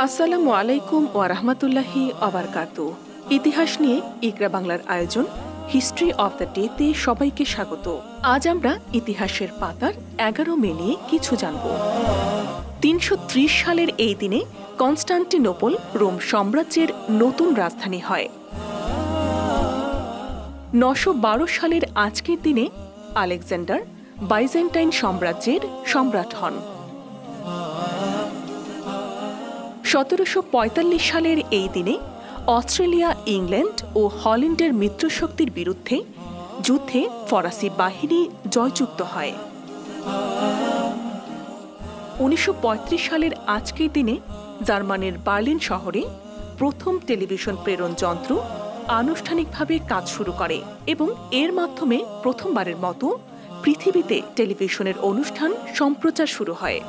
আসসালামু আলাইকুম ওয়া রাহমাতুল্লাহি ওয়া বারাকাতুহু। ইতিহাস নিয়ে ইকরা বাংলার আয়োজন হিস্ট্রি অফ দ্য ডেতে সবাইকে স্বাগত। আজ আমরা ইতিহাসের পাতার ১১ মে নিয়ে কিছু জানব। ৩৩০ সালের এই দিনে কনস্টান্টিনোপল রোম সাম্রাজ্যের নতুন রাজধানী হয়। ৯১২ সালের আজকের দিনে আলেকজান্ডার বাইজেন্টাইন সাম্রাজ্যের সম্রাট হন। ১৭৪৫ সালের এই দিনে অস্ট্রেলিয়া, ইংল্যান্ড ও হল্যান্ডের মিত্রশক্তির বিরুদ্ধে যুদ্ধে ফরাসি বাহিনী জয়যুক্ত হয়। ১৯৩৫ সালের আজকের দিনে জার্মানির বার্লিন শহরে প্রথম টেলিভিশন প্রেরণ যন্ত্র আনুষ্ঠানিকভাবে কাজ শুরু করে এবং এর মাধ্যমে প্রথমবারের মতো পৃথিবীতে টেলিভিশনের অনুষ্ঠান সম্প্রচার শুরু হয়।